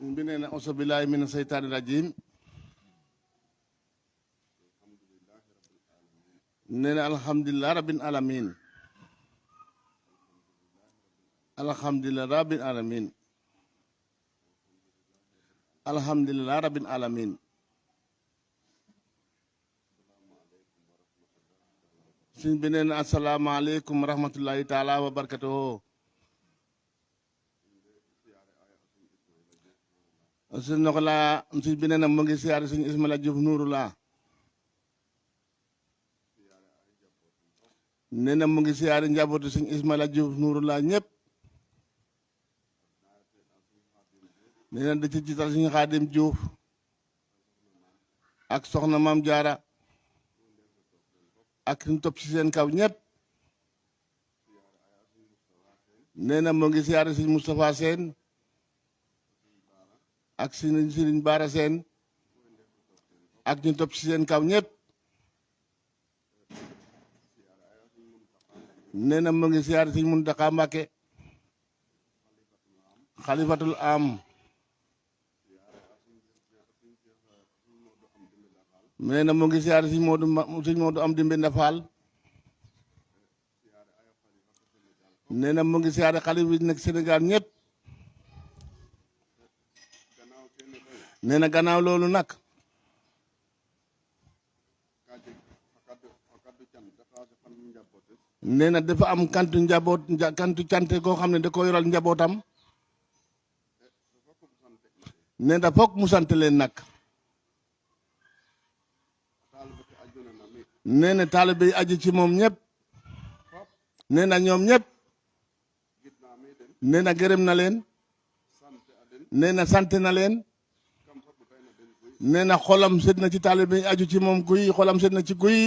بنينا أعوذ بالله من الشيطان الرجيم نينا الحمد لله رب العالمين الحمد لله رب العالمين الحمد لله رب العالمين سين بنينا السلام عليكم ورحمة الله تعالى وبركاته سين نقلا سين بنينا مونغي سيار سين اسماعيل جوف نور الله نينا مونغي سيار نجابوت سين اسماعيل جوف نور الله ñep neena da ci jital suñu Xaadim Juuf ak soxna Maam Jaara ak ñu topp ci seen kaw ñëpp neena mo ngi siyaare Sëñ Moustapha Seen ak Sëñ Baara Seen ak ñu topp ci seen kaw ñëpp neena mo ngi siyaare Sëñ Muntaxa Mbàkke xalifatul am nee na mu ngi siyaare Sëñ Moodu am di Mbenda Faal nee na mu ngi siyaare xalif bi nekk Sénégal ñëpp nee na gannaaw loolu nag nee na dafa am kantu njaboot kantu cante koo xam ne da ko yoral njabootam nee na foog mu sant leen nag nee na taalibe yi aji ci moom ñëpp nee na ñoom ñëpp nee na gërëm na leen nee na sant na leen nee na xolam sedd na ci taalibe yi aju ci moom guy xolam sedd na ci guy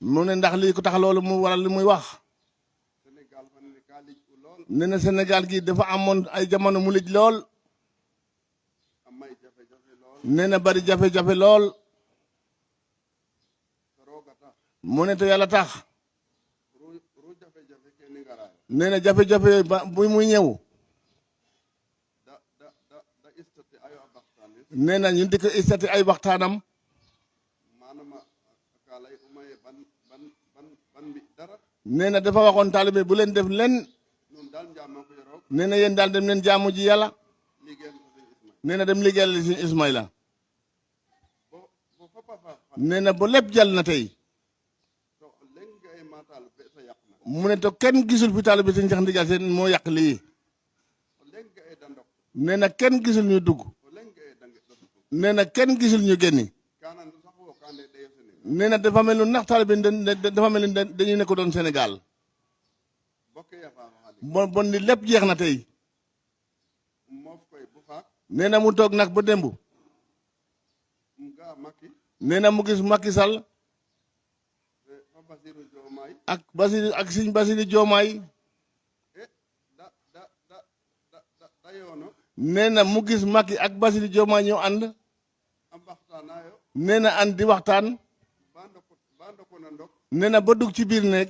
mu ne ndax lii ko tax loolu mu waral li muy wax nee na Sénégal gi dafa amoon ay jamono mu lëj lool nee na bari jafe-jafe lool mu ne te yàlla tax nee na jafe-jafe ba bu muy ñëw nee na ñu di ko istati ay waxtaanam nee na dafa waxoon taalibe bu leen def len nee na yéen daal dem leen jaamu ji yàlla nee na dem liggéeyal si Ismaïla nee na ba lépp jàll na tey mu ne to kenn gisul fi taalibe Sëñ Cheikh Ndigal Sène moo yàq lii nee na kenn gisul ñu dugg nee na kenn gisul ñu génni nee na dafa mel ni nax taalibe dafa mel ni dañuy nekk doon Sénégal bon ni lépp jeex na tey nee na mu toog nag ba démb nee na mu gis Macky Sall ak Sëñ Basiru Joomaay nee na mu gis Macky ak Basiru Joomaay ñoo ànd nee na ànd di waxtaan nee na ba dugg ci biir néeg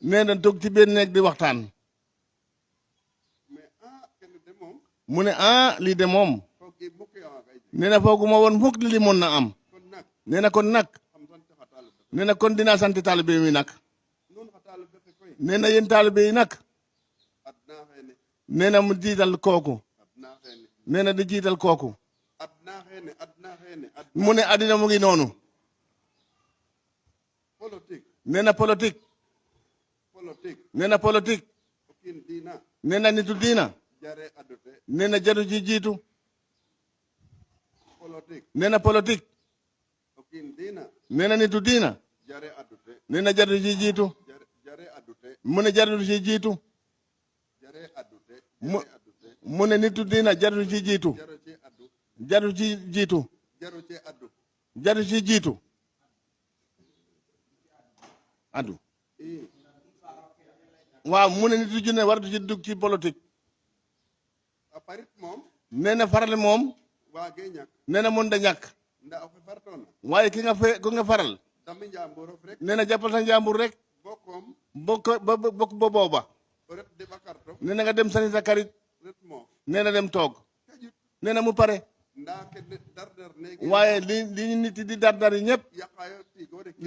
nee na dugg ci biir néeg di waxtaan mu ne lii de moom nee na fooguma woon mukk li mën na am nee na kon nag nee na kon dinaa sant taalibe mi nag nee na yéen taalibe yi nag nee na mu jiital kooku nee na di jiital kooku mu ne àddina mu ngi noonu nee na politique nee na politique nee na nitu diina nee na jaru ji jiitu nee na politique nee na nitu diina nee na jaru ji jiitu mu ne jaru ji jiitu mu ne nitu diina jaru ji jiitu jaru ji jiitu jaru ji jiitu addu waaw mu ne nitu junne waratu ci dugg ci politique nee na faral moom nee na mën da ñàkk waaye ki nga faral nee na jàppal sa njàmbur rek bokk ba booba nee na nga dem sani sa karit nee na dem toog nee na mu pare waaye li nit di dar yi ñëpp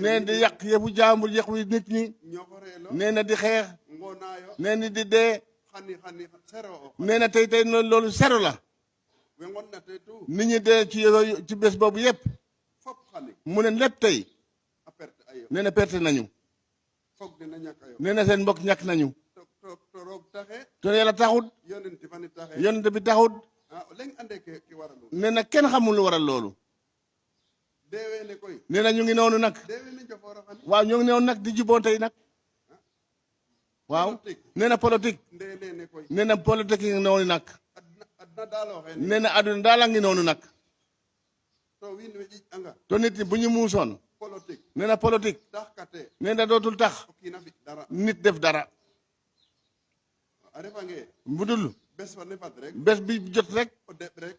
nee di yàq yëfu jaambur yàq wi nit ñi nee na di xeex nee na di dee nee na tey loolu sero la nit ñi dee ci yooyu ci bés boobu yëpp mu ne lépp tey nee na perte nañu nee na seen mbokk ñàkk nañu te yàlla taxut yonent bi taxut nee na kenn xamul lu waral loolu nee na ñu ngi noonu nag waaw ñu ngi noonu nag di juboo tey nag waaw nee na politique nee na politique yi ngi noonu nag nee na àdduna daal a ngi noonu nag to nit ñi bu ñu muusoon nee na politique nee na dootul tax nit def dara bu dul bés bi jot rek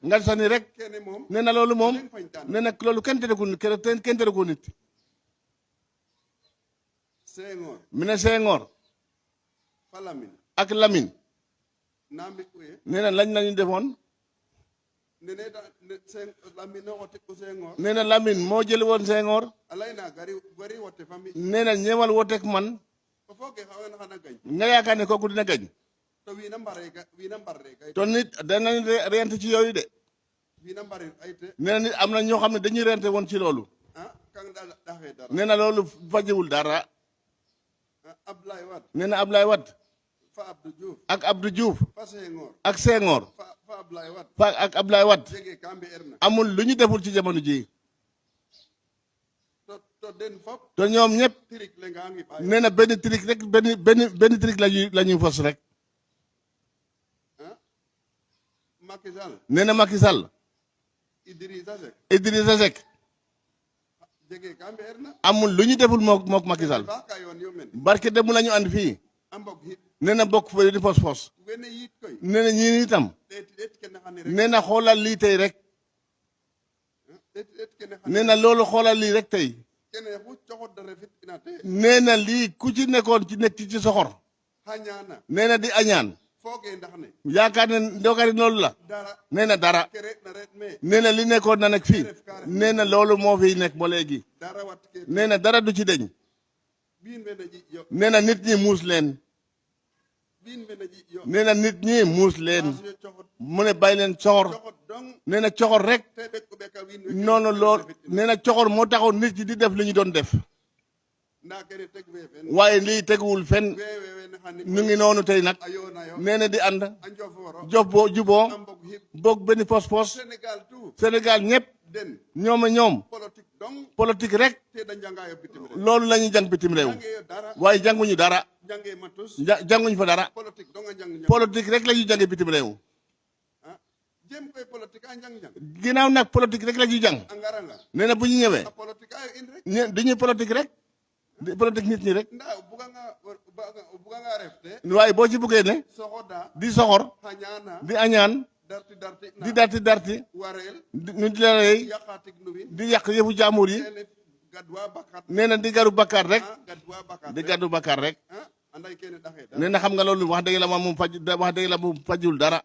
nga sani rek nee na loolu moom nee na loolu kenn tere ko nit mu ne Senghor ak Lamine nee na lañ lañu defoon nee na Lamine moo jël woon Senghor nee na ñëwal woteek man nga yaakaar ne kooku dina gañ to nit danañ rent ci yooyu de nee na nit am na ñoo xam ne dañuy rente woon ci loolu nee na loolu fajewul dara nee na Ablaye Wade ak Abdou Diouf ak Senghor ak Ablaye Wade amul lu ñu deful ci jamono ji te ñoom ñëpp nee na benn trick rek benn trick la ñuy fos rek nee na Macky Sall Idrissa Seck amul lu ñu deful mook Macky Sall barke dem la ñu ànd fii nee na bokk fa di fos nee na ñii itam nee na xoolal lii tey rek nee na loolu xoolal lii rek tey nee na lii ku ci nekkoon nekk ci soxor nee na di añaan yaakaar ne loolu la nee na dara nee na li nekkoon na nekk fii nee na loolu moo fiy nekk ba léegi nee na dara du ci deñ nee na nit ñi muus leen nee na nit ñi muus leen mu ne bàyyi leen coxor nee na coxor rek noonu lool nee na coxor moo taxoon nit ñi di def li ñu doon def waaye lii teguwul fenn ñu ngi noonu tey nag nee na di ànd juboo boog benn pos Sénégal ñëpp ñoom politique rek loolu la ñuy jàng bitim réew waaye jànguñu dara jànguñu fa dara politique rek la ñuy jàngee bitim réew ginnaaw nag politique rek la ñuy jàng nee na bu ñu ñëwee dañuy politique rek di politique nit ñi rek waaye boo ci buggee ne di soxor di añaan di darti ñu di la rey di yàq yëfu jaamur yi nee na di garu bakkaar rek di gaddu bakkaar rek nee na xam nga loolu wax dëgg la moom fajul dara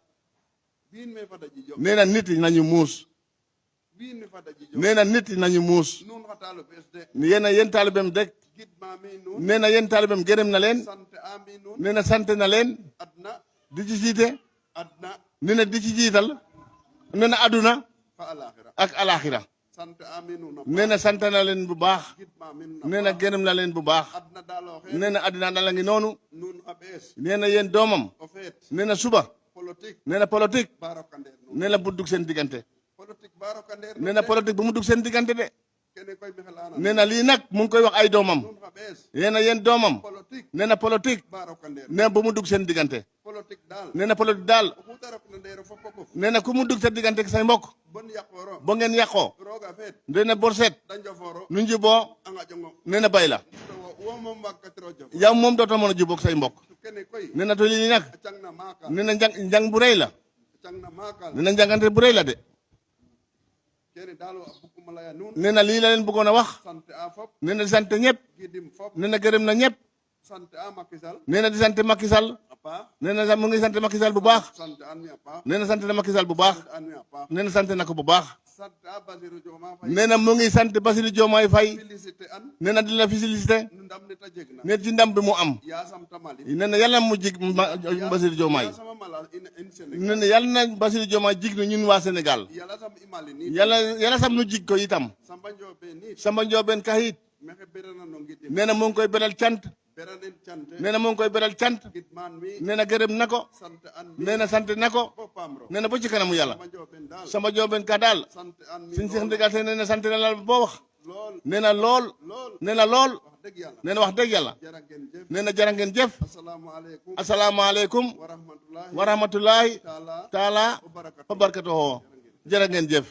nee na nit nañu muus nee na nit nañu muus yéen taalibeem rek nee na yéen taalibeem gërëm na leen nee na sant na leen di ci jiite nee na di ci jiital nee na aduna ak alaxira nee na sant na leen bu baax nee na gërëm na leen bu baax nee na aduna na la ngi noonu nee na yéen doomam nee na suba nee na politique nee na bu dugg seen diggante nee na politique bu mu dugg seen diggante de nee na lii nag mu ngi koy wax ay doomam nee na yéen doomam nee na politique nee na bu mu dugg seen diggante nee na politique daal nee na ku mu dugg sa diggante ak say mbokk ba ngeen yàqoo nee na borset nu njuboo nee na bay la yow moom dootoo mën a jubóog say mbokk nee na to lii nag nee na njàng bu rëy la nee na njàngante bu rëy la de nee na lii la leen bëggoon a wax nee na sant ñëpp nee na gërëm na ñëpp nee na di sant Macky Sall nee na mu ngi sant Macky Sall bu baax nee na sant na Macky Sall bu baax nee na sant na ko bu baax nee na mu ngi sant Bassirou Diomaye Faye nee na di la félicité nee ci ndam bi mu am nee na yàlla mu jig Bassirou Diomaye nee na yàlla na Bassirou Diomaye jig na ñun waa Sénégal yàlla sam nu jig ko itam Samba Ndiobène Kahit nee na mu ngi koy beral cant nee na mu ngi koy beral cant nee na gërëm na ko nee na sant na ko nee na ba ci kanamu yàlla Samba Ndiobène Ka daal suñ Seex Ndigal Sène nee na sant na la boo wax nee na lool nee na lool nee na wax dëgg yàlla nee na jërë ngeen jëf asalaamaaleykum wa rahmatullahi taala wa barakatuhu jërë ngeen jëf